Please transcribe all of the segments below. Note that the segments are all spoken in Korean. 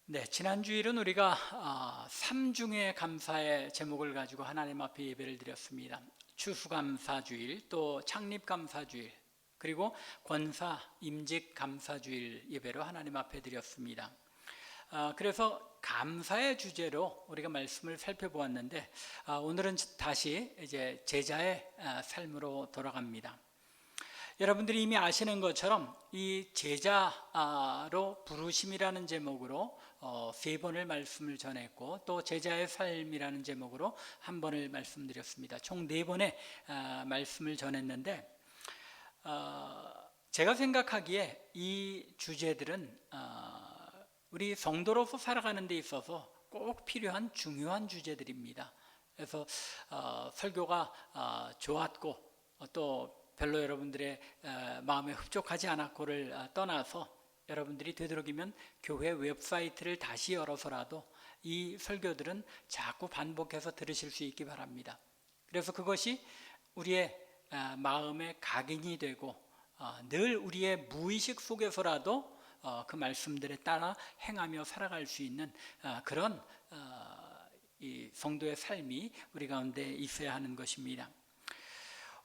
네, 지난 주일은 우리가 삼중의 감사의 제목을 가지고 하나님 앞에 예배를 드렸습니다. 추수감사주일, 또 창립감사주일, 그리고 권사 임직감사주일 예배로 하나님 앞에 드렸습니다. 그래서 감사의 주제로 우리가 말씀을 살펴보았는데, 오늘은 다시 이제 제자의 삶으로 돌아갑니다. 여러분들이 이미 아시는 것처럼 이 제자로 부르심이라는 제목으로 세 번을 말씀을 전했고, 또 제자의 삶이라는 제목으로 한 번을 말씀드렸습니다. 총 네 번의 말씀을 전했는데, 제가 생각하기에 이 주제들은 우리 성도로서 살아가는 데 있어서 꼭 필요한 중요한 주제들입니다. 그래서 설교가 좋았고 또 별로 여러분들의 마음에 흡족하지 않았고를 떠나서 여러분들이 되도록이면 교회 웹사이트를 다시 열어서라도 이 설교들은 자꾸 반복해서 들으실 수 있기 바랍니다. 그래서 그것이 우리의 마음의 각인이 되고 늘 우리의 무의식 속에서라도 그 말씀들에 따라 행하며 살아갈 수 있는 그런 이 성도의 삶이 우리 가운데 있어야 하는 것입니다.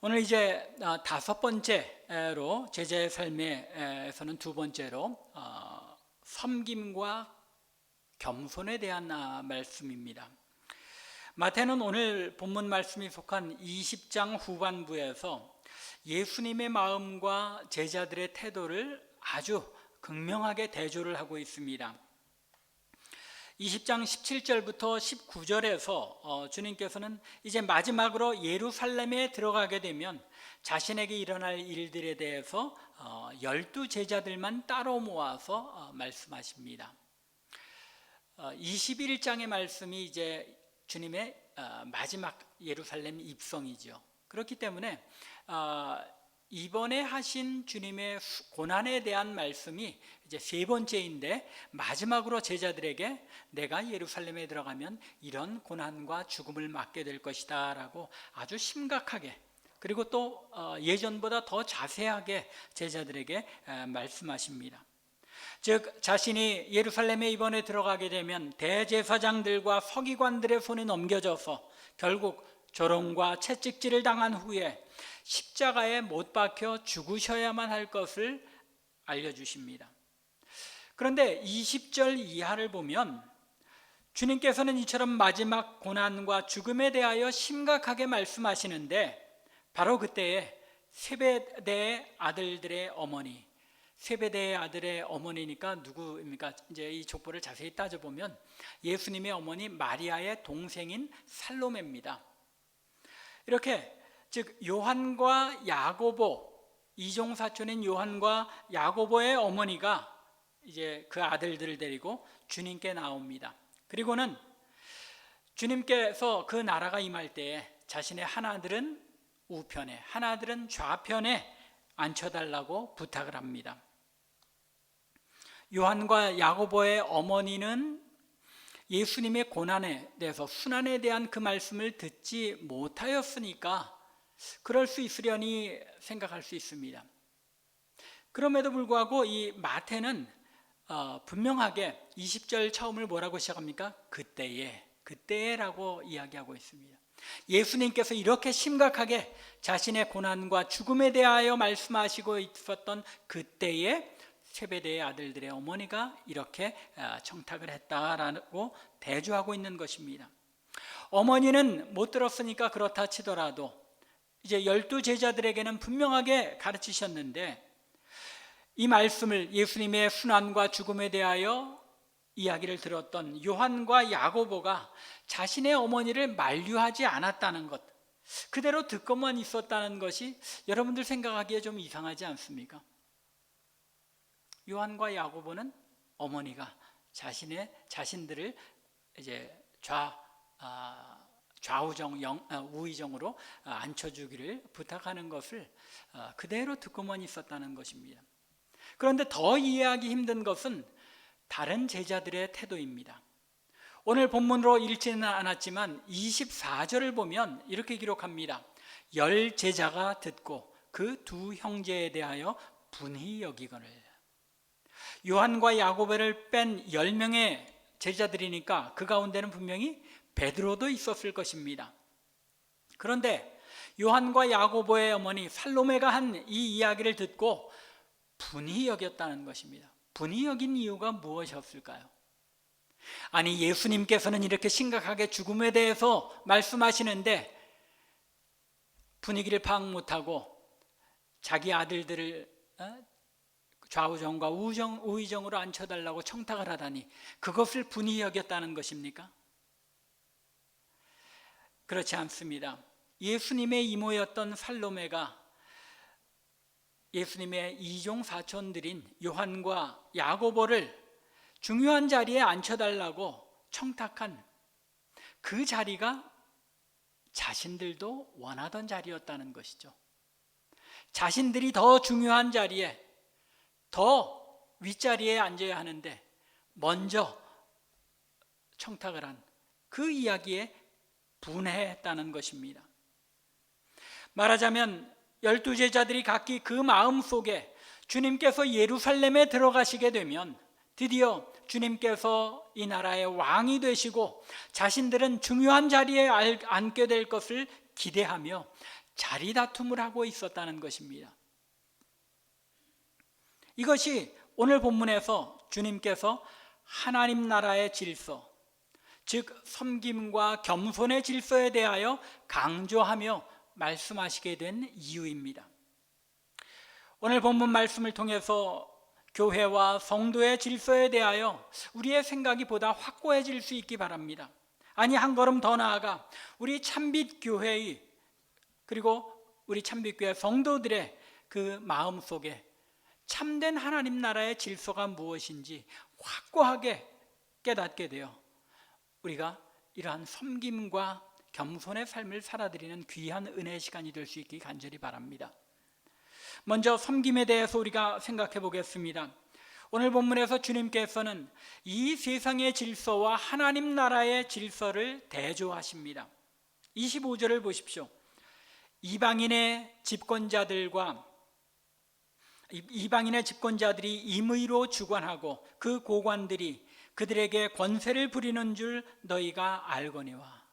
오늘 이제 다섯 번째로 제자의 삶에서는 두 번째로 섬김과 겸손에 대한 말씀입니다. 마태는 오늘 본문 말씀이 속한 20장 후반부에서 예수님의 마음과 제자들의 태도를 아주 극명하게 대조를 하고 있습니다. 20장 17절부터 19절에서 주님께서는 이제 마지막으로 예루살렘에 들어가게 되면 자신에게 일어날 일들에 대해서 12 제자들만 따로 모아서 말씀하십니다. 21장의 말씀이 이제 주님의 마지막 예루살렘 입성이죠. 그렇기 때문에 이번에 하신 주님의 고난에 대한 말씀이 이제 세 번째인데, 마지막으로 제자들에게 내가 예루살렘에 들어가면 이런 고난과 죽음을 맞게 될 것이다 라고 아주 심각하게, 그리고 또 예전보다 더 자세하게 제자들에게 말씀하십니다. 즉 자신이 예루살렘에 이번에 들어가게 되면 대제사장들과 서기관들의 손에 넘겨져서 결국 조롱과 채찍질을 당한 후에 십자가에 못 박혀 죽으셔야만 할 것을 알려주십니다. 그런데 20절 이하를 보면 주님께서는 이처럼 마지막 고난과 죽음에 대하여 심각하게 말씀하시는데, 바로 그때에 세베대의 아들들의 어머니, 세베대의 아들의 어머니니까 누구입니까? 이제 이 족보를 자세히 따져보면 예수님의 어머니 마리아의 동생인 살로메입니다. 이렇게 즉 요한과 야고보, 이종사촌인 요한과 야고보의 어머니가 이제 그 아들들을 데리고 주님께 나옵니다. 그리고는 주님께서 그 나라가 임할 때에 자신의 하나들은 우편에, 하나들은 좌편에 앉혀달라고 부탁을 합니다. 요한과 야고보의 어머니는 예수님의 고난에 대해서, 순환에 대한 그 말씀을 듣지 못하였으니까 그럴 수 있으려니 생각할 수 있습니다. 그럼에도 불구하고 이 마태는 분명하게 20절 처음을 뭐라고 시작합니까? 그때에라고 이야기하고 있습니다. 예수님께서 이렇게 심각하게 자신의 고난과 죽음에 대하여 말씀하시고 있었던 그때에 세베대의 아들들의 어머니가 이렇게 청탁을 했다라고 대조하고 있는 것입니다. 어머니는 못 들었으니까 그렇다 치더라도 이제 12 제자들에게는 분명하게 가르치셨는데, 이 말씀을 예수님의 순환과 죽음에 대하여 이야기를 들었던 요한과 야고보가 자신의 어머니를 만류하지 않았다는 것, 그대로 듣고만 있었다는 것이 여러분들 생각하기에 좀 이상하지 않습니까? 요한과 야고보는 어머니가 자신들을 이제 우의정으로 앉혀주기를 부탁하는 것을 그대로 듣고만 있었다는 것입니다. 그런데 더 이해하기 힘든 것은 다른 제자들의 태도입니다. 오늘 본문으로 읽지는 않았지만 24절을 보면 이렇게 기록합니다. 10 제자가 듣고 그 두 형제에 대하여 분히 여기거늘. 요한과 야고보를 뺀 10명의 제자들이니까 그 가운데는 분명히 베드로도 있었을 것입니다. 그런데 요한과 야고보의 어머니 살로메가 한 이 이야기를 듣고 분이 여겼다는 것입니다. 분이 여긴 이유가 무엇이었을까요? 아니, 예수님께서는 이렇게 심각하게 죽음에 대해서 말씀하시는데 분위기를 파악 못하고 자기 아들들을 좌우정과 우의정으로 앉혀달라고 청탁을 하다니 그것을 분이 여겼다는 것입니까? 그렇지 않습니다. 예수님의 이모였던 살로메가 예수님의 이종 사촌들인 요한과 야고보를 중요한 자리에 앉혀달라고 청탁한 그 자리가 자신들도 원하던 자리였다는 것이죠. 자신들이 더 중요한 자리에, 더 윗자리에 앉아야 하는데 먼저 청탁을 한 그 이야기에 분해했다는 것입니다. 말하자면 12제자들이 각기 그 마음 속에 주님께서 예루살렘에 들어가시게 되면 드디어 주님께서 이 나라의 왕이 되시고 자신들은 중요한 자리에 앉게 될 것을 기대하며 자리 다툼을 하고 있었다는 것입니다. 이것이 오늘 본문에서 주님께서 하나님 나라의 질서, 즉 섬김과 겸손의 질서에 대하여 강조하며 말씀하시게 된 이유입니다. 오늘 본문 말씀을 통해서 교회와 성도의 질서에 대하여 우리의 생각이 보다 확고해질 수 있기 바랍니다. 아니, 한 걸음 더 나아가 우리 참빛교회의, 그리고 우리 참빛교회 성도들의 그 마음 속에 참된 하나님 나라의 질서가 무엇인지 확고하게 깨닫게 되어 우리가 이러한 섬김과 겸손의 삶을 살아드리는 귀한 은혜의 시간이 될 수 있기 간절히 바랍니다. 먼저 섬김에 대해서 우리가 생각해 보겠습니다. 오늘 본문에서 주님께서는 이 세상의 질서와 하나님 나라의 질서를 대조하십니다. 25절을 보십시오. 이방인의 집권자들이 임의로 주관하고 그 고관들이 그들에게 권세를 부리는 줄 너희가 알거니와.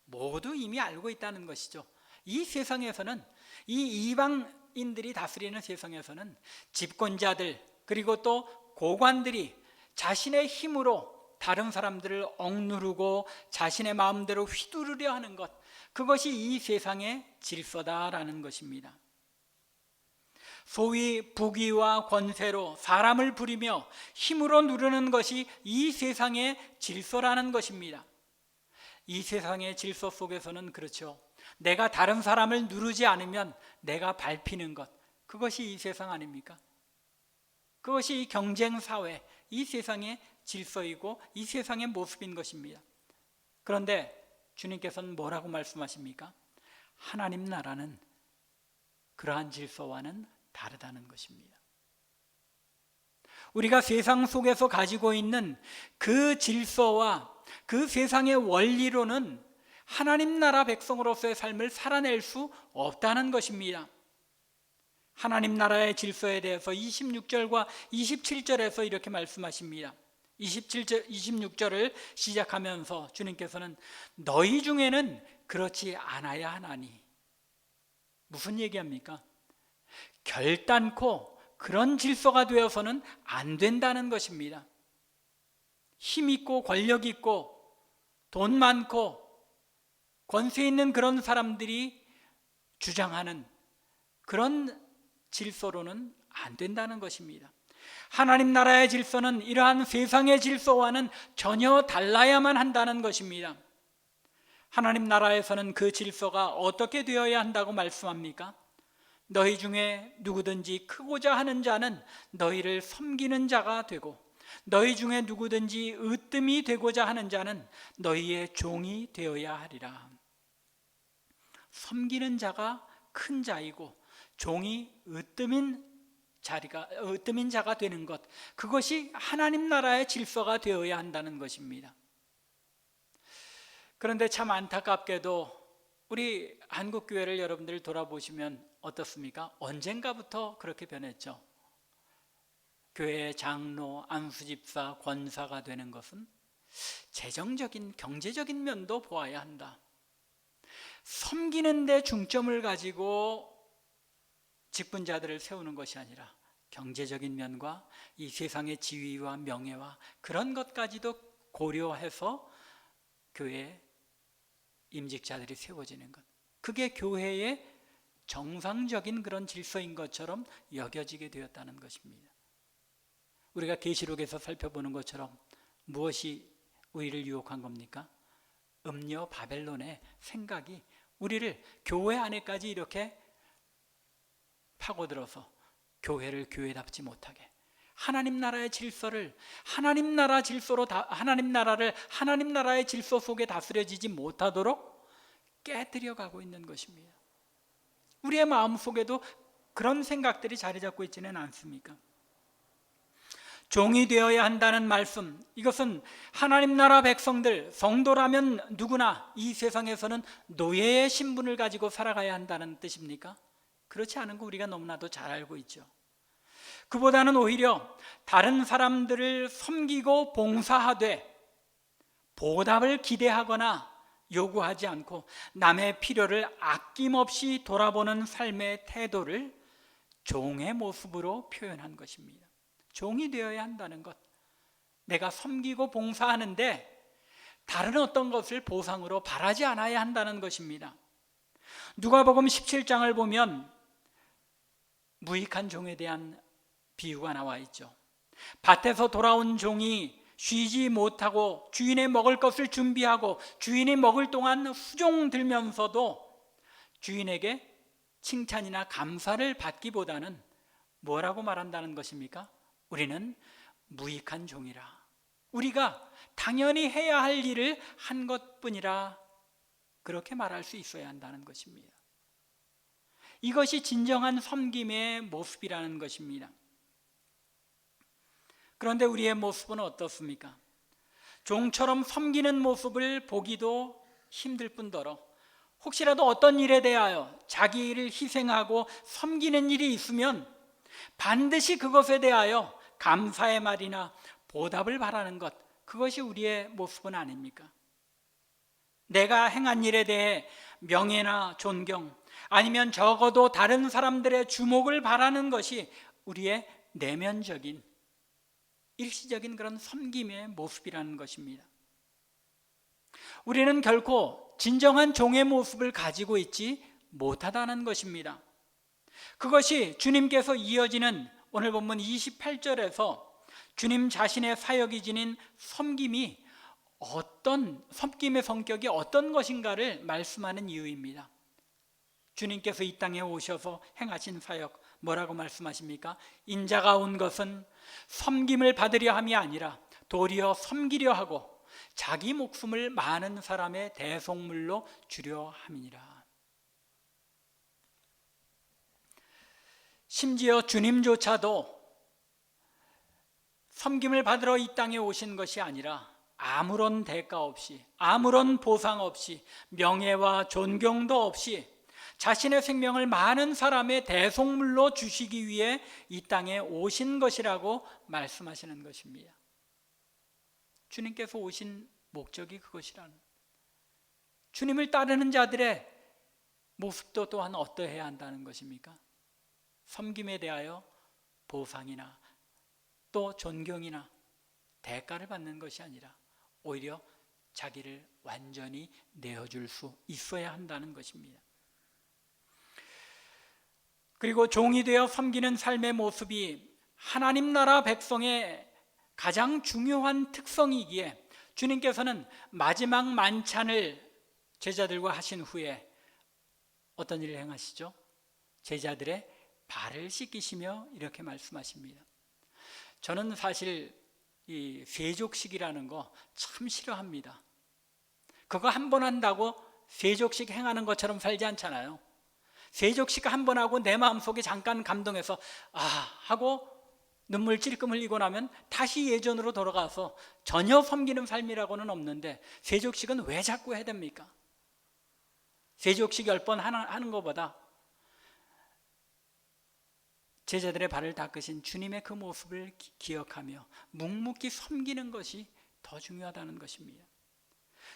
모두 이미 알고 있다는 것이죠. 이 세상에서는, 이 이방인들이 다스리는 세상에서는 집권자들 그리고 또 고관들이 자신의 힘으로 다른 사람들을 억누르고 자신의 마음대로 휘두르려 하는 것, 그것이 이 세상의 질서다라는 것입니다. 소위 부귀와 권세로 사람을 부리며 힘으로 누르는 것이 이 세상의 질서라는 것입니다. 이 세상의 질서 속에서는 그렇죠. 내가 다른 사람을 누르지 않으면 내가 밟히는 것, 그것이 이 세상 아닙니까? 그것이 경쟁사회, 이 세상의 질서이고 이 세상의 모습인 것입니다. 그런데 주님께서는 뭐라고 말씀하십니까? 하나님 나라는 그러한 질서와는 다르다는 것입니다. 우리가 세상 속에서 가지고 있는 그 질서와 그 세상의 원리로는 하나님 나라 백성으로서의 삶을 살아낼 수 없다는 것입니다. 하나님 나라의 질서에 대해서 26절과 27절에서 이렇게 말씀하십니다. 26절을 시작하면서 주님께서는 너희 중에는 그렇지 않아야 하나니. 무슨 얘기합니까? 결단코 그런 질서가 되어서는 안 된다는 것입니다. 힘 있고 권력 있고 돈 많고 권세 있는 그런 사람들이 주장하는 그런 질서로는 안 된다는 것입니다. 하나님 나라의 질서는 이러한 세상의 질서와는 전혀 달라야만 한다는 것입니다. 하나님 나라에서는 그 질서가 어떻게 되어야 한다고 말씀합니까? 너희 중에 누구든지 크고자 하는 자는 너희를 섬기는 자가 되고 너희 중에 누구든지 으뜸이 되고자 하는 자는 너희의 종이 되어야 하리라. 섬기는 자가 큰 자이고 종이 으뜸인 자가 되는 것, 그것이 하나님 나라의 질서가 되어야 한다는 것입니다. 그런데 참 안타깝게도 우리 한국교회를 여러분들 돌아보시면 어떻습니까? 언젠가부터 그렇게 변했죠. 교회의 장로, 안수집사, 권사가 되는 것은 재정적인, 경제적인 면도 보아야 한다. 섬기는 데 중점을 가지고 직분자들을 세우는 것이 아니라 경제적인 면과 이 세상의 지위와 명예와 그런 것까지도 고려해서 교회 임직자들이 세워지는 것, 그게 교회의 정상적인 그런 질서인 것처럼 여겨지게 되었다는 것입니다. 우리가 계시록에서 살펴보는 것처럼 무엇이 우리를 유혹한 겁니까? 음녀 바벨론의 생각이 우리를 교회 안에까지 이렇게 파고들어서 교회를 교회답지 못하게, 하나님 나라의 질서를 하나님 나라 질서로 하나님 나라를 하나님 나라의 질서 속에 다스려지지 못하도록 깨뜨려 가고 있는 것입니다. 우리의 마음속에도 그런 생각들이 자리 잡고 있지는 않습니까? 종이 되어야 한다는 말씀, 이것은 하나님 나라 백성들, 성도라면 누구나 이 세상에서는 노예의 신분을 가지고 살아가야 한다는 뜻입니까? 그렇지 않은 거 우리가 너무나도 잘 알고 있죠. 그보다는 오히려 다른 사람들을 섬기고 봉사하되 보답을 기대하거나 요구하지 않고 남의 필요를 아낌없이 돌아보는 삶의 태도를 종의 모습으로 표현한 것입니다. 종이 되어야 한다는 것, 내가 섬기고 봉사하는데 다른 어떤 것을 보상으로 바라지 않아야 한다는 것입니다. 누가복음 17장을 보면 무익한 종에 대한 비유가 나와 있죠. 밭에서 돌아온 종이 쉬지 못하고 주인의 먹을 것을 준비하고 주인이 먹을 동안 후종 들면서도 주인에게 칭찬이나 감사를 받기보다는 뭐라고 말한다는 것입니까? 우리는 무익한 종이라, 우리가 당연히 해야 할 일을 한 것뿐이라, 그렇게 말할 수 있어야 한다는 것입니다. 이것이 진정한 섬김의 모습이라는 것입니다. 그런데 우리의 모습은 어떻습니까? 종처럼 섬기는 모습을 보기도 힘들 뿐더러 혹시라도 어떤 일에 대하여 자기 일을 희생하고 섬기는 일이 있으면 반드시 그것에 대하여 감사의 말이나 보답을 바라는 것, 그것이 우리의 모습은 아닙니까? 내가 행한 일에 대해 명예나 존경, 아니면 적어도 다른 사람들의 주목을 바라는 것이 우리의 내면적인 일시적인 그런 섬김의 모습이라는 것입니다. 우리는 결코 진정한 종의 모습을 가지고 있지 못하다는 것입니다. 그것이 주님께서 이어지는 오늘 본문 28절에서 주님 자신의 사역이 지닌 섬김이 섬김의 성격이 어떤 것인가를 말씀하는 이유입니다. 주님께서 이 땅에 오셔서 행하신 사역, 뭐라고 말씀하십니까? 인자가 온 것은 섬김을 받으려 함이 아니라 도리어 섬기려 하고 자기 목숨을 많은 사람의 대속물로 주려 함이니라. 심지어 주님조차도 섬김을 받으러 이 땅에 오신 것이 아니라 아무런 대가 없이, 아무런 보상 없이, 명예와 존경도 없이 자신의 생명을 많은 사람의 대속물로 주시기 위해 이 땅에 오신 것이라고 말씀하시는 것입니다. 주님께서 오신 목적이 그것이라는, 주님을 따르는 자들의 모습도 또한 어떠해야 한다는 것입니까? 섬김에 대하여 보상이나 또 존경이나 대가를 받는 것이 아니라 오히려 자기를 완전히 내어줄 수 있어야 한다는 것입니다. 그리고 종이 되어 섬기는 삶의 모습이 하나님 나라 백성의 가장 중요한 특성이기에 주님께서는 마지막 만찬을 제자들과 하신 후에 어떤 일을 행하시죠? 제자들의 발을 씻기시며 이렇게 말씀하십니다. 저는 사실 이 세족식이라는 거 참 싫어합니다. 그거 한 번 한다고 세족식 행하는 것처럼 살지 않잖아요. 세족식 한 번 하고 내 마음속에 잠깐 감동해서 하고 눈물 찔끔 흘리고 나면 다시 예전으로 돌아가서 전혀 섬기는 삶이라고는 없는데, 세족식은 왜 자꾸 해야 됩니까? 세족식 10번 하는 것보다 제자들의 발을 닦으신 주님의 그 모습을 기억하며 묵묵히 섬기는 것이 더 중요하다는 것입니다.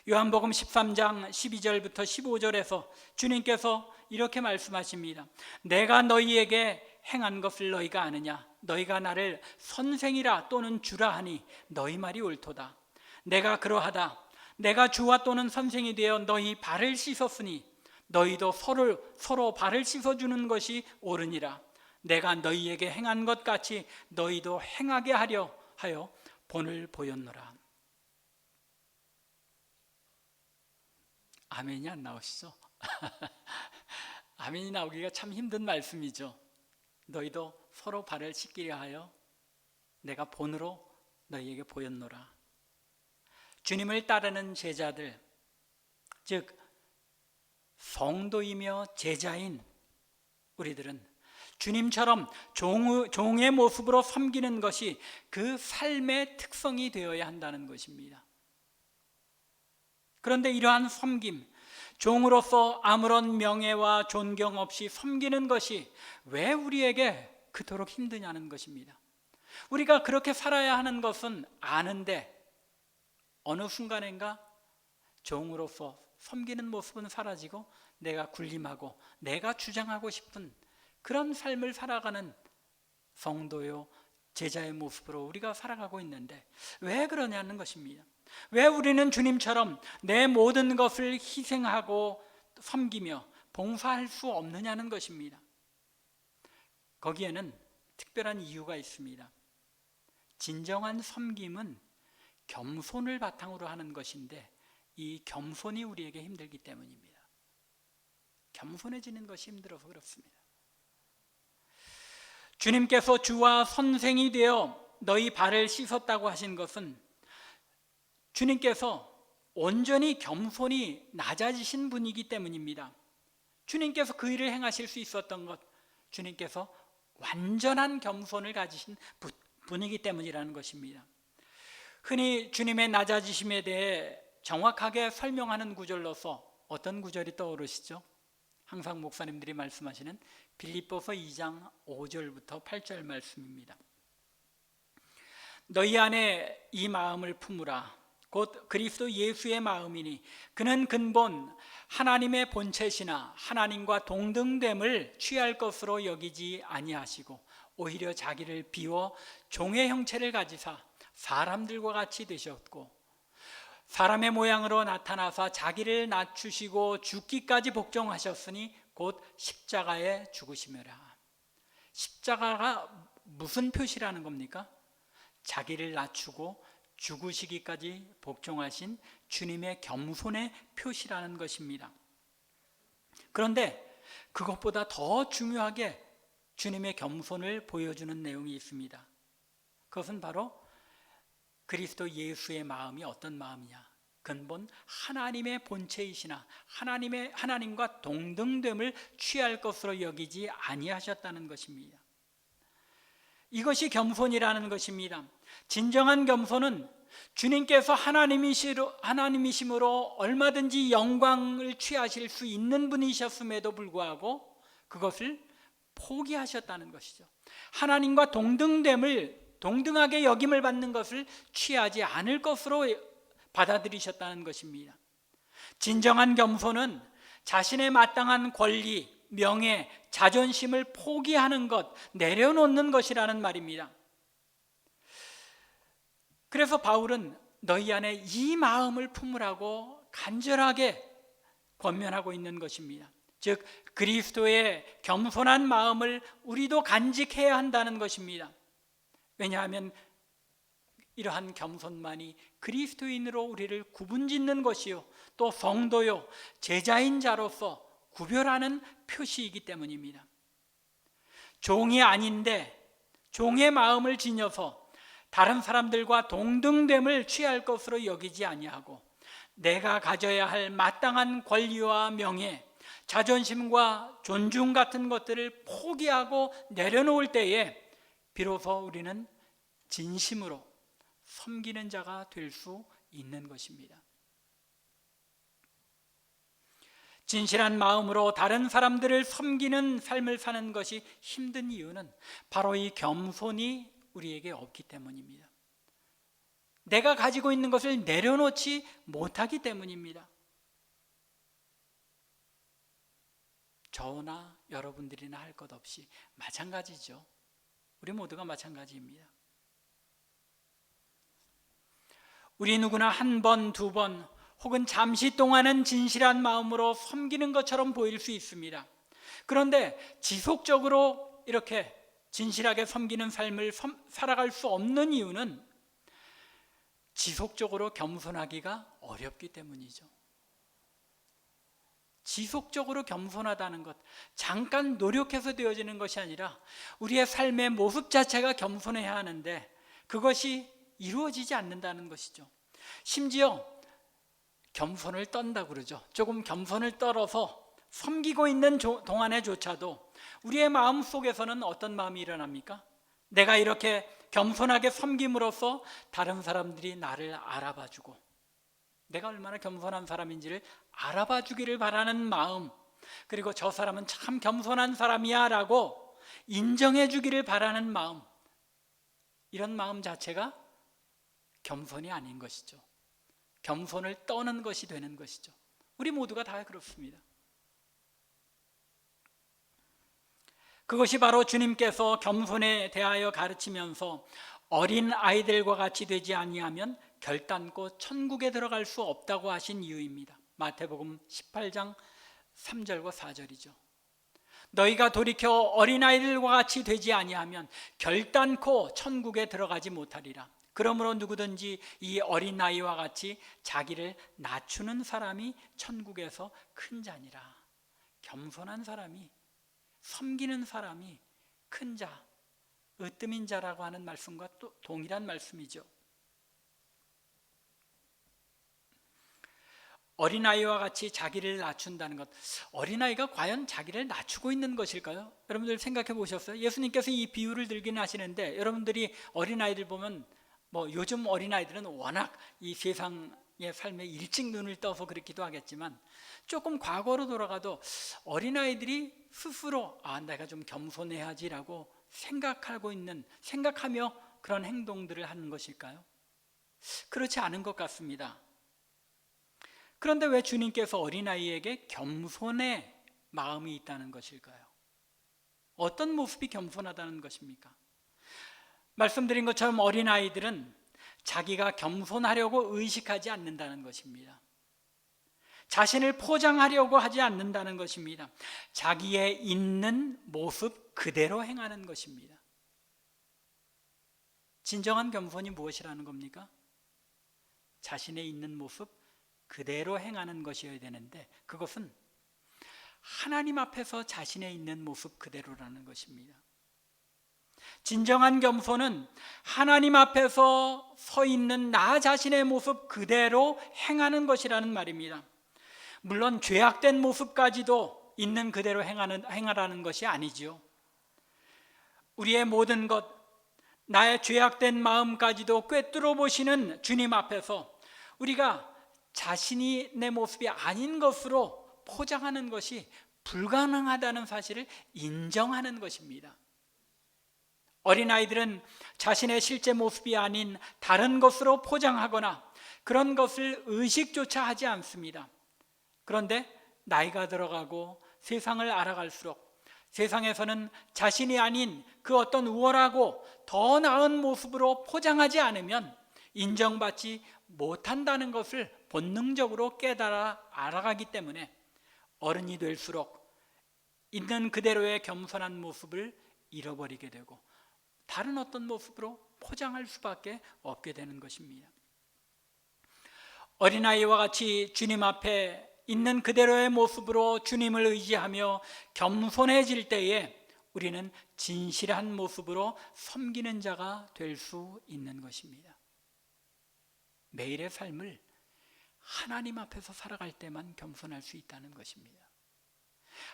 요한복음 13장 12절부터 15절에서 주님께서 이렇게 말씀하십니다. 내가 너희에게 행한 것을 너희가 아느냐? 너희가 나를 선생이라 또는 주라 하니 너희 말이 옳도다. 내가 그러하다. 내가 주와 또는 선생이 되어 너희 발을 씻었으니 너희도 서로 발을 씻어주는 것이 옳으니라. 내가 너희에게 행한 것 같이 너희도 행하게 하려 하여 본을 보였노라. 아멘이 안 나오시죠? 아멘이 나오기가 참 힘든 말씀이죠. 너희도 서로 발을 씻기려 하여 내가 본으로 너희에게 보였노라. 주님을 따르는 제자들, 즉 성도이며 제자인 우리들은 주님처럼 종의 모습으로 섬기는 것이 그 삶의 특성이 되어야 한다는 것입니다. 그런데 이러한 섬김, 종으로서 아무런 명예와 존경 없이 섬기는 것이 왜 우리에게 그토록 힘드냐는 것입니다. 우리가 그렇게 살아야 하는 것은 아는데 어느 순간인가 종으로서 섬기는 모습은 사라지고 내가 군림하고 내가 주장하고 싶은 그런 삶을 살아가는 성도요 제자의 모습으로 우리가 살아가고 있는데 왜 그러냐는 것입니다. 왜 우리는 주님처럼 내 모든 것을 희생하고 섬기며 봉사할 수 없느냐는 것입니다. 거기에는 특별한 이유가 있습니다. 진정한 섬김은 겸손을 바탕으로 하는 것인데 이 겸손이 우리에게 힘들기 때문입니다. 겸손해지는 것이 힘들어서 그렇습니다. 주님께서 주와 선생이 되어 너희 발을 씻었다고 하신 것은 주님께서 온전히 겸손히 낮아지신 분이기 때문입니다. 주님께서 그 일을 행하실 수 있었던 것, 주님께서 완전한 겸손을 가지신 분이기 때문이라는 것입니다. 흔히 주님의 낮아지심에 대해 정확하게 설명하는 구절로서 어떤 구절이 떠오르시죠? 항상 목사님들이 말씀하시는 빌립보서 2장 5절부터 8절 말씀입니다. 너희 안에 이 마음을 품으라. 곧 그리스도 예수의 마음이니 그는 근본 하나님의 본체시나 하나님과 동등됨을 취할 것으로 여기지 아니하시고 오히려 자기를 비워 종의 형체를 가지사 사람들과 같이 되셨고 사람의 모양으로 나타나사 자기를 낮추시고 죽기까지 복종하셨으니 곧 십자가에 죽으심이라. 십자가가 무슨 표시라는 겁니까? 자기를 낮추고 죽으시기까지 복종하신 주님의 겸손의 표시라는 것입니다. 그런데 그것보다 더 중요하게 주님의 겸손을 보여주는 내용이 있습니다. 그것은 바로 그리스도 예수의 마음이 어떤 마음이냐? 근본 하나님의 본체이시나 하나님과 동등됨을 취할 것으로 여기지 아니하셨다는 것입니다. 이것이 겸손이라는 것입니다. 진정한 겸손은 주님께서 하나님이심으로 얼마든지 영광을 취하실 수 있는 분이셨음에도 불구하고 그것을 포기하셨다는 것이죠. 하나님과 동등하게 여김을 받는 것을 취하지 않을 것으로 받아들이셨다는 것입니다. 진정한 겸손은 자신의 마땅한 권리, 명예, 자존심을 포기하는 것, 내려놓는 것이라는 말입니다. 그래서 바울은 너희 안에 이 마음을 품으라고 간절하게 권면하고 있는 것입니다. 즉 그리스도의 겸손한 마음을 우리도 간직해야 한다는 것입니다. 왜냐하면 이러한 겸손만이 그리스도인으로 우리를 구분짓는 것이요 또 성도요 제자인 자로서 구별하는 표시이기 때문입니다. 종이 아닌데 종의 마음을 지녀서 다른 사람들과 동등됨을 취할 것으로 여기지 아니하고 내가 가져야 할 마땅한 권리와 명예, 자존심과 존중 같은 것들을 포기하고 내려놓을 때에 비로소 우리는 진심으로 섬기는 자가 될 수 있는 것입니다. 진실한 마음으로 다른 사람들을 섬기는 삶을 사는 것이 힘든 이유는 바로 이 겸손이 우리에게 없기 때문입니다. 내가 가지고 있는 것을 내려놓지 못하기 때문입니다. 저나 여러분들이나 할 것 없이 마찬가지죠. 우리 모두가 마찬가지입니다. 우리 누구나 한 번, 두 번 혹은 잠시 동안은 진실한 마음으로 섬기는 것처럼 보일 수 있습니다. 그런데 지속적으로 이렇게 진실하게 섬기는 삶을 살아갈 수 없는 이유는 지속적으로 겸손하기가 어렵기 때문이죠. 지속적으로 겸손하다는 것, 잠깐 노력해서 되어지는 것이 아니라 우리의 삶의 모습 자체가 겸손해야 하는데 그것이 이루어지지 않는다는 것이죠. 심지어 겸손을 떤다고 그러죠. 조금 겸손을 떨어서 섬기고 있는 동안에조차도 우리의 마음 속에서는 어떤 마음이 일어납니까? 내가 이렇게 겸손하게 섬김으로써 다른 사람들이 나를 알아봐주고 내가 얼마나 겸손한 사람인지를 알아봐주기를 바라는 마음, 그리고 저 사람은 참 겸손한 사람이야 라고 인정해주기를 바라는 마음, 이런 마음 자체가 겸손이 아닌 것이죠. 겸손을 떠는 것이 되는 것이죠. 우리 모두가 다 그렇습니다. 그것이 바로 주님께서 겸손에 대하여 가르치면서 어린 아이들과 같이 되지 아니하면 결단코 천국에 들어갈 수 없다고 하신 이유입니다. 마태복음 18장 3절과 4절이죠. 너희가 돌이켜 어린아이들과 같이 되지 아니하면 결단코 천국에 들어가지 못하리라. 그러므로 누구든지 이 어린아이와 같이 자기를 낮추는 사람이 천국에서 큰 자니라. 겸손한 사람이, 섬기는 사람이 큰 자, 으뜸인 자라고 하는 말씀과 또 동일한 말씀이죠. 어린아이와 같이 자기를 낮춘다는 것, 어린아이가 과연 자기를 낮추고 있는 것일까요? 여러분들 생각해 보셨어요? 예수님께서 이 비유를 들긴 하시는데 여러분들이 어린아이들 보면 요즘 어린아이들은 워낙 이 세상의 삶에 일찍 눈을 떠서 그렇기도 하겠지만 조금 과거로 돌아가도 어린아이들이 스스로 내가 좀 겸손해야지라고 생각하며 그런 행동들을 하는 것일까요? 그렇지 않은 것 같습니다. 그런데 왜 주님께서 어린아이에게 겸손의 마음이 있다는 것일까요? 어떤 모습이 겸손하다는 것입니까? 말씀드린 것처럼 어린아이들은 자기가 겸손하려고 의식하지 않는다는 것입니다. 자신을 포장하려고 하지 않는다는 것입니다. 자기의 있는 모습 그대로 행하는 것입니다. 진정한 겸손이 무엇이라는 겁니까? 자신의 있는 모습 그대로 행하는 것이어야 되는데 그것은 하나님 앞에서 자신의 있는 모습 그대로라는 것입니다. 진정한 겸손은 하나님 앞에서 서 있는 나 자신의 모습 그대로 행하는 것이라는 말입니다. 물론 죄악된 모습까지도 있는 그대로 행하라는 것이 아니지요. 우리의 모든 것, 나의 죄악된 마음까지도 꿰뚫어 보시는 주님 앞에서 우리가 자신이 내 모습이 아닌 것으로 포장하는 것이 불가능하다는 사실을 인정하는 것입니다. 어린아이들은 자신의 실제 모습이 아닌 다른 것으로 포장하거나 그런 것을 의식조차 하지 않습니다. 그런데 나이가 들어가고 세상을 알아갈수록 세상에서는 자신이 아닌 그 어떤 우월하고 더 나은 모습으로 포장하지 않으면 인정받지 못한다는 것을 본능적으로 깨달아 알아가기 때문에 어른이 될수록 있는 그대로의 겸손한 모습을 잃어버리게 되고 다른 어떤 모습으로 포장할 수밖에 없게 되는 것입니다. 어린아이와 같이 주님 앞에 있는 그대로의 모습으로 주님을 의지하며 겸손해질 때에 우리는 진실한 모습으로 섬기는 자가 될 수 있는 것입니다. 매일의 삶을 하나님 앞에서 살아갈 때만 겸손할 수 있다는 것입니다.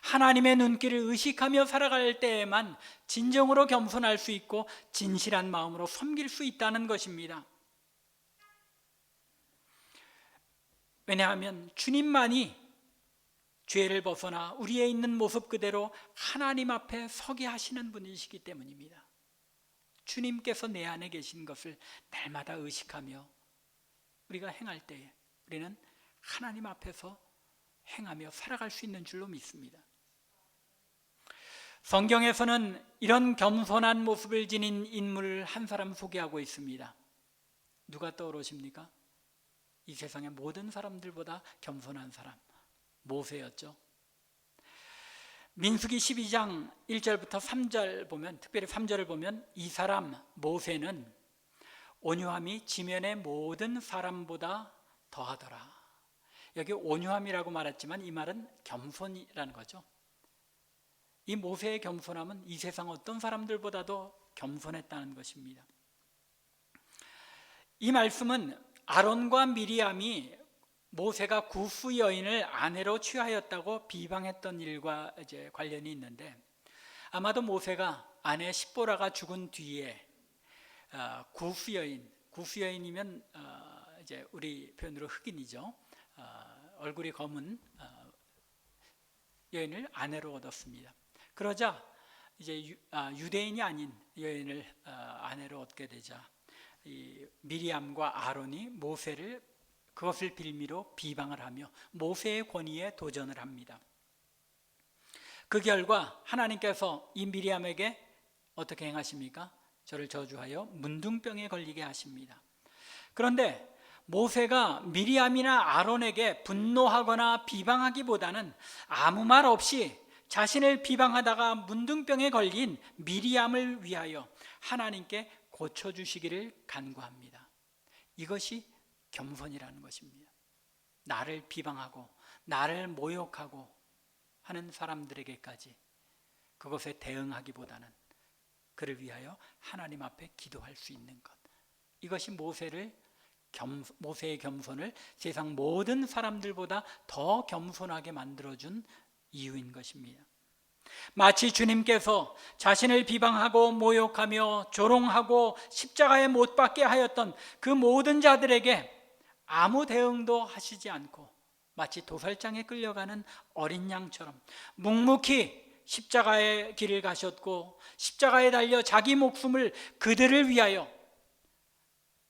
하나님의 눈길을 의식하며 살아갈 때에만 진정으로 겸손할 수 있고 진실한 마음으로 섬길 수 있다는 것입니다. 왜냐하면 주님만이 죄를 벗어나 우리에 있는 모습 그대로 하나님 앞에 서게 하시는 분이시기 때문입니다. 주님께서 내 안에 계신 것을 날마다 의식하며 우리가 행할 때에 우리는 하나님 앞에서 행하며 살아갈 수 있는 줄로 믿습니다. 성경에서는 이런 겸손한 모습을 지닌 인물을 한 사람 소개하고 있습니다. 누가 떠오르십니까? 이 세상의 모든 사람들보다 겸손한 사람, 모세였죠. 민수기 12장 1절부터 3절 보면, 특별히 3절을 보면 이 사람 모세는 온유함이 지면의 모든 사람보다 더하더라. 여기 온유함이라고 말했지만 이 말은 겸손이라는 거죠. 이 모세의 겸손함은 이 세상 어떤 사람들보다도 겸손했다는 것입니다. 이 말씀은 아론과 미리암이 모세가 구스 여인을 아내로 취하였다고 비방했던 일과 이제 관련이 있는데, 아마도 모세가 아내 십보라가 죽은 뒤에 구스 여인이면 이제 우리 표현으로 흑인이죠. 얼굴이 검은 여인을 아내로 얻었습니다. 그러자 이제 유대인이 아닌 여인을 아내로 얻게 되자 이 미리암과 아론이 모세를 그것을 빌미로 비방을 하며 모세의 권위에 도전을 합니다. 그 결과 하나님께서 이 미리암에게 어떻게 행하십니까? 저를 저주하여 문둥병에 걸리게 하십니다. 그런데 모세가 미리암이나 아론에게 분노하거나 비방하기보다는 아무 말 없이 자신을 비방하다가 문둥병에 걸린 미리암을 위하여 하나님께 고쳐주시기를 간구합니다. 이것이 겸손이라는 것입니다. 나를 비방하고 나를 모욕하고 하는 사람들에게까지 그것에 대응하기보다는 그를 위하여 하나님 앞에 기도할 수 있는 것, 이것이 모세의 겸손을 세상 모든 사람들보다 더 겸손하게 만들어준 이유인 것입니다. 마치 주님께서 자신을 비방하고 모욕하며 조롱하고 십자가에 못 박게 하였던 그 모든 자들에게 아무 대응도 하시지 않고 마치 도살장에 끌려가는 어린 양처럼 묵묵히 십자가의 길을 가셨고 십자가에 달려 자기 목숨을 그들을 위하여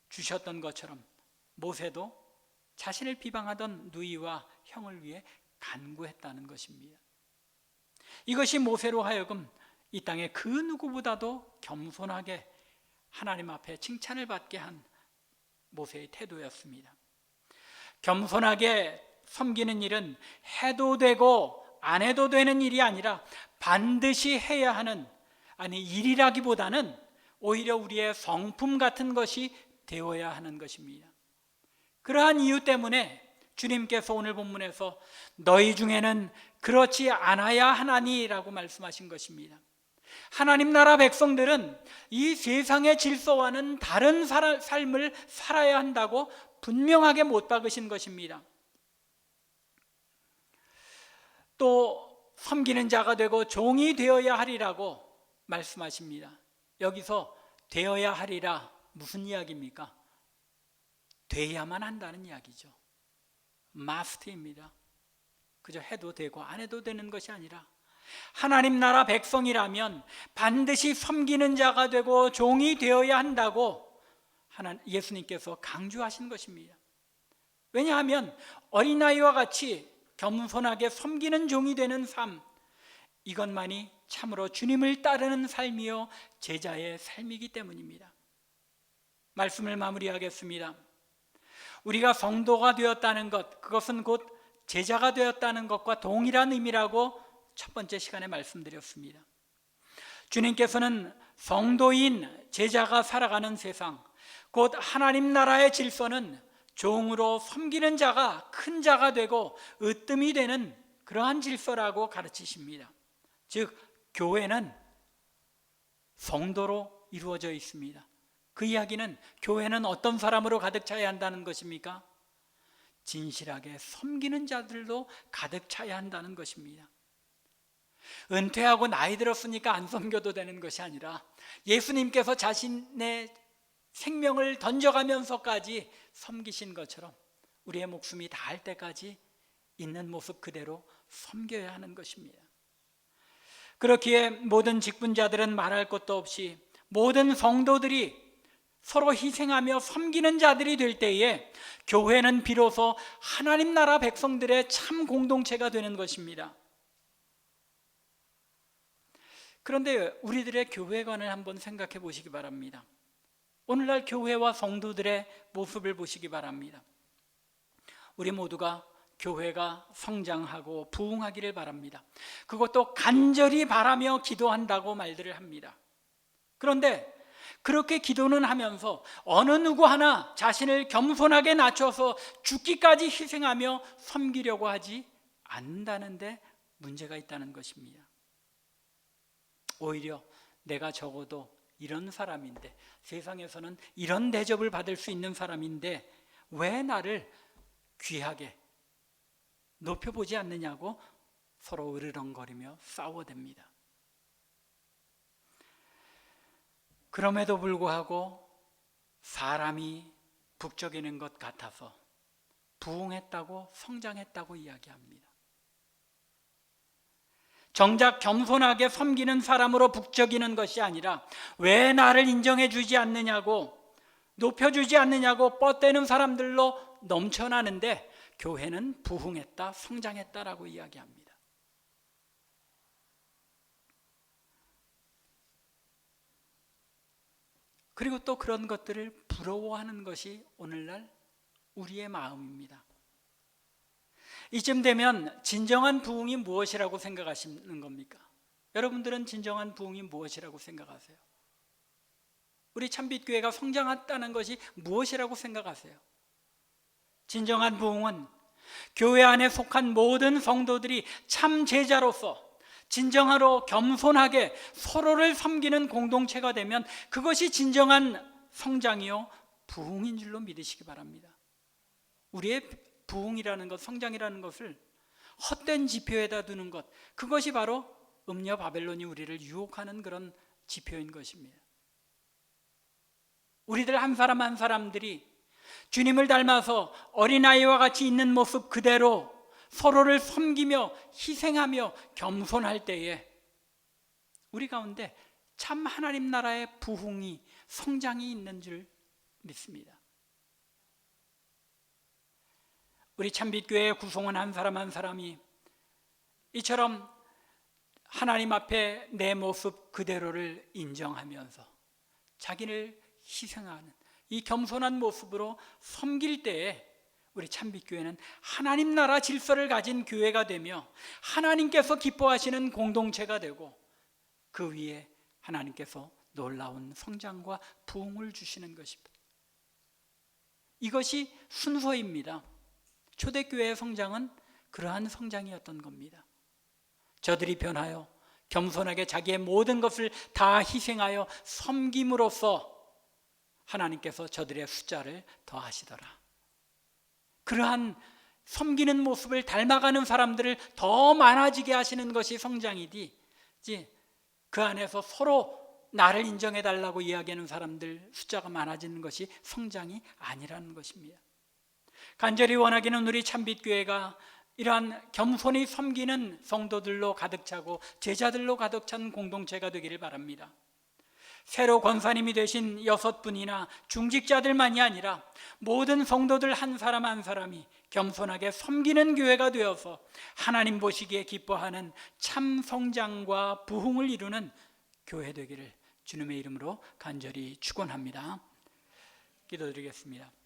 주셨던 것처럼 모세도 자신을 비방하던 누이와 형을 위해 간구했다는 것입니다. 이것이 모세로 하여금 이 땅의 그 누구보다도 겸손하게 하나님 앞에 칭찬을 받게 한 모세의 태도였습니다. 겸손하게 섬기는 일은 해도 되고 안 해도 되는 일이 아니라 반드시 해야 하는, 일이라기보다는 오히려 우리의 성품 같은 것이 되어야 하는 것입니다. 그러한 이유 때문에 주님께서 오늘 본문에서 너희 중에는 그렇지 않아야 하나니라고 말씀하신 것입니다. 하나님 나라 백성들은 이 세상의 질서와는 다른 삶을 살아야 한다고 분명하게 못 박으신 것입니다. 또 섬기는 자가 되고 종이 되어야 하리라고 말씀하십니다. 여기서 되어야 하리라 무슨 이야기입니까? 돼야만 한다는 이야기죠. must입니다. 그저 해도 되고 안 해도 되는 것이 아니라 하나님 나라 백성이라면 반드시 섬기는 자가 되고 종이 되어야 한다고 예수님께서 강조하신 것입니다. 왜냐하면 어린아이와 같이 겸손하게 섬기는 종이 되는 삶, 이것만이 참으로 주님을 따르는 삶이요 제자의 삶이기 때문입니다. 말씀을 마무리하겠습니다. 우리가 성도가 되었다는 것, 그것은 곧 제자가 되었다는 것과 동일한 의미라고 첫 번째 시간에 말씀드렸습니다. 주님께서는 성도인 제자가 살아가는 세상, 곧 하나님 나라의 질서는 종으로 섬기는 자가 큰 자가 되고 으뜸이 되는 그러한 질서라고 가르치십니다. 즉 교회는 성도로 이루어져 있습니다. 그 이야기는 교회는 어떤 사람으로 가득 차야 한다는 것입니까? 진실하게 섬기는 자들로 가득 차야 한다는 것입니다. 은퇴하고 나이 들었으니까 안 섬겨도 되는 것이 아니라 예수님께서 자신의 생명을 던져가면서까지 섬기신 것처럼 우리의 목숨이 다할 때까지 있는 모습 그대로 섬겨야 하는 것입니다. 그렇기에 모든 직분자들은 말할 것도 없이 모든 성도들이 서로 희생하며 섬기는 자들이 될 때에 교회는 비로소 하나님 나라 백성들의 참 공동체가 되는 것입니다. 그런데 우리들의 교회관을 한번 생각해 보시기 바랍니다. 오늘날 교회와 성도들의 모습을 보시기 바랍니다. 우리 모두가 교회가 성장하고 부흥하기를 바랍니다. 그것도 간절히 바라며 기도한다고 말들을 합니다. 그런데 그렇게 기도는 하면서 어느 누구 하나 자신을 겸손하게 낮춰서 죽기까지 희생하며 섬기려고 하지 않는다는데 문제가 있다는 것입니다. 오히려 내가 적어도 이런 사람인데, 세상에서는 이런 대접을 받을 수 있는 사람인데 왜 나를 귀하게 높여보지 않느냐고 서로 으르렁거리며 싸워댑니다. 그럼에도 불구하고 사람이 북적이는 것 같아서 부흥했다고, 성장했다고 이야기합니다. 정작 겸손하게 섬기는 사람으로 북적이는 것이 아니라 왜 나를 인정해 주지 않느냐고, 높여주지 않느냐고 뻗대는 사람들로 넘쳐나는데 교회는 부흥했다, 성장했다라고 이야기합니다. 그리고 또 그런 것들을 부러워하는 것이 오늘날 우리의 마음입니다. 이쯤 되면 진정한 부흥이 무엇이라고 생각하시는 겁니까? 여러분들은 진정한 부흥이 무엇이라고 생각하세요? 우리 참빛교회가 성장했다는 것이 무엇이라고 생각하세요? 진정한 부흥은 교회 안에 속한 모든 성도들이 참 제자로서 진정하로 겸손하게 서로를 섬기는 공동체가 되면 그것이 진정한 성장이요 부흥인 줄로 믿으시기 바랍니다. 우리의 부흥이라는 것, 성장이라는 것을 헛된 지표에다 두는 것, 그것이 바로 음녀 바벨론이 우리를 유혹하는 그런 지표인 것입니다. 우리들 한 사람 한 사람들이 주님을 닮아서 어린아이와 같이 있는 모습 그대로 서로를 섬기며 희생하며 겸손할 때에 우리 가운데 참 하나님 나라의 부흥이, 성장이 있는 줄 믿습니다. 우리 참빛교회의 구성원 한 사람 한 사람이 이처럼 하나님 앞에 내 모습 그대로를 인정하면서 자기를 희생하는 이 겸손한 모습으로 섬길 때에 우리 참빛교회는 하나님 나라 질서를 가진 교회가 되며 하나님께서 기뻐하시는 공동체가 되고 그 위에 하나님께서 놀라운 성장과 부흥을 주시는 것입니다. 이것이 순서입니다. 초대교회의 성장은 그러한 성장이었던 겁니다. 저들이 변하여 겸손하게 자기의 모든 것을 다 희생하여 섬김으로써 하나님께서 저들의 숫자를 더하시더라. 그러한 섬기는 모습을 닮아가는 사람들을 더 많아지게 하시는 것이 성장이지, 그 안에서 서로 나를 인정해달라고 이야기하는 사람들 숫자가 많아지는 것이 성장이 아니라는 것입니다. 간절히 원하기는 우리 참빛교회가 이러한 겸손히 섬기는 성도들로 가득 차고 제자들로 가득 찬 공동체가 되기를 바랍니다. 새로 권사님이 되신 6분이나 중직자들만이 아니라 모든 성도들 한 사람 한 사람이 겸손하게 섬기는 교회가 되어서 하나님 보시기에 기뻐하는 참 성장과 부흥을 이루는 교회 되기를 주님의 이름으로 간절히 축원합니다. 기도드리겠습니다.